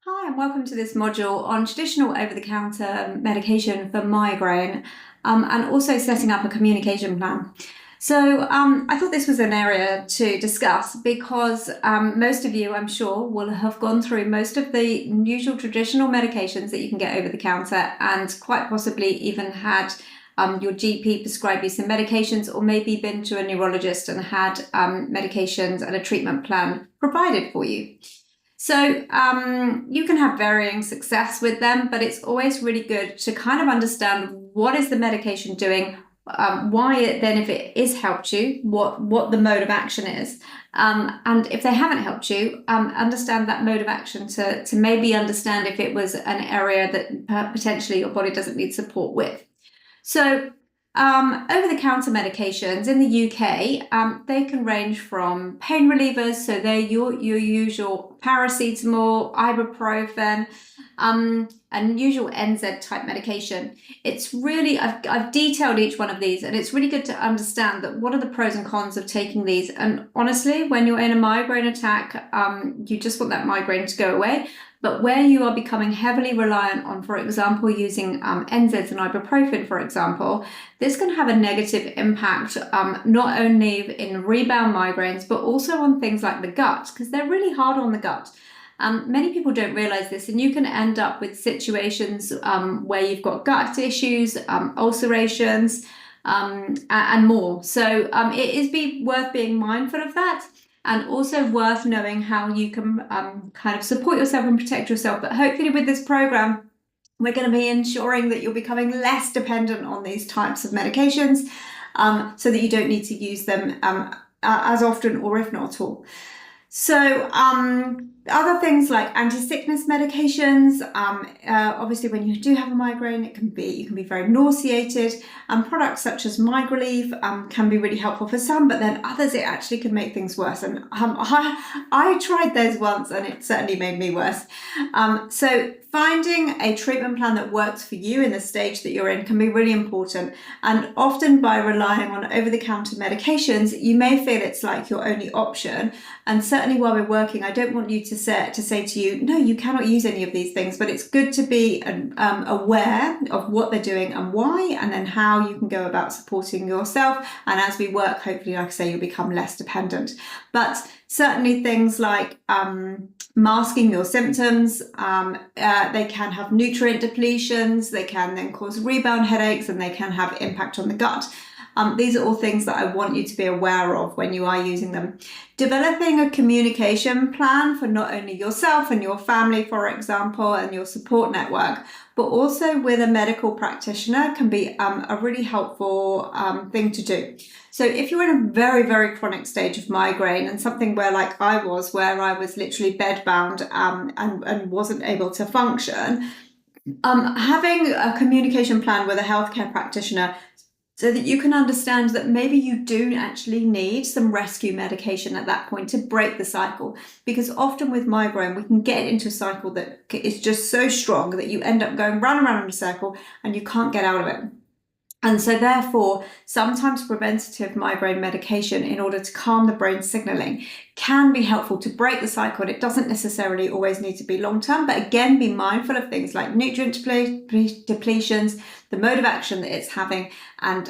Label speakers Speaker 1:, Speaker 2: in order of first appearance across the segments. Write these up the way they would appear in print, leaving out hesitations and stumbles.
Speaker 1: Hi, and welcome to this module on traditional over-the-counter medication for migraine, and also setting up a communication plan. So I thought this was an area to discuss because most of you, I'm sure, will have gone through most of the usual traditional medications that you can get over the counter, and quite possibly even had your GP prescribe you some medications, or maybe been to a neurologist and had medications and a treatment plan provided for you. So you can have varying success with them, but it's always really good to kind of understand what is the medication doing, why it then, if it is helped you, what the mode of action is. And if they haven't helped you, understand that mode of action to maybe understand if it was an area that potentially your body doesn't need support with. So over-the-counter medications in the UK, they can range from pain relievers, so they're your usual paracetamol, ibuprofen, and usual NZ type medication. It's really, I've detailed each one of these, and it's really good to understand that what are the pros and cons of taking these. And honestly, when you're in a migraine attack, you just want that migraine to go away. But where you are becoming heavily reliant on, for example, using NSAIDs and ibuprofen, for example, this can have a negative impact not only in rebound migraines, but also on things like the gut, because they're really hard on the gut. Many people don't realize this, and you can end up with situations where you've got gut issues, ulcerations, and more. So it is worth being mindful of that. And also worth knowing how you can kind of support yourself and protect yourself. But hopefully with this program, we're going to be ensuring that you're becoming less dependent on these types of medications, so that you don't need to use them as often, or if not at all. So other things like anti-sickness medications, obviously when you do have a migraine, you can be very nauseated, and products such as Migrelief can be really helpful for some, but then others it actually can make things worse. And I tried those once, and it certainly made me worse. So finding a treatment plan that works for you in the stage that you're in can be really important. And often by relying on over-the-counter medications, you may feel it's like your only option. And certainly while we're working, I don't want you to say to you, no, you cannot use any of these things, but it's good to be aware of what they're doing and why, and then how you can go about supporting yourself. And as we work, hopefully, like I say, you'll become less dependent. But certainly things like masking your symptoms, they can have nutrient depletions, they can then cause rebound headaches, and they can have impact on the gut. These are all things that I want you to be aware of when you are using them. Developing a communication plan for not only yourself and your family, for example, and your support network, but also with a medical practitioner can be a really helpful thing to do. So if you're in a very, very chronic stage of migraine, and something where, like I was, where I was literally bedbound and wasn't able to function, having a communication plan with a healthcare practitioner so that you can understand that maybe you do actually need some rescue medication at that point to break the cycle. Because often with migraine, we can get into a cycle that is just so strong that you end up going round and round in a circle and you can't get out of it. And so therefore, sometimes preventative migraine medication, in order to calm the brain signaling, can be helpful to break the cycle. And it doesn't necessarily always need to be long-term, but again, be mindful of things like nutrient depletions, the mode of action that it's having. And,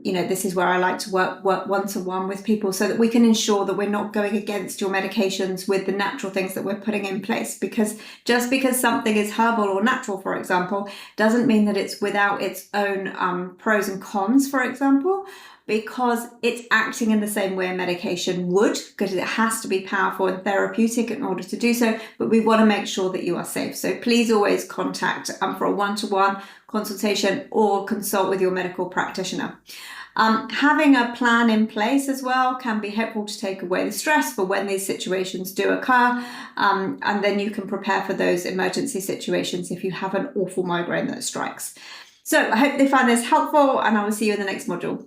Speaker 1: this is where I like to work one-to-one with people, so that we can ensure that we're not going against your medications with the natural things that we're putting in place. Because just because something is herbal or natural, for example, doesn't mean that it's without its own pros and cons, for example, because it's acting in the same way a medication would, because it has to be powerful and therapeutic in order to do so. But we want to make sure that you are safe. So please always contact for a one-to-one consultation or consult with your medical practitioner. Having a plan in place as well can be helpful to take away the stress for when these situations do occur, and then you can prepare for those emergency situations if you have an awful migraine that strikes. So I hope they find this helpful, and I will see you in the next module.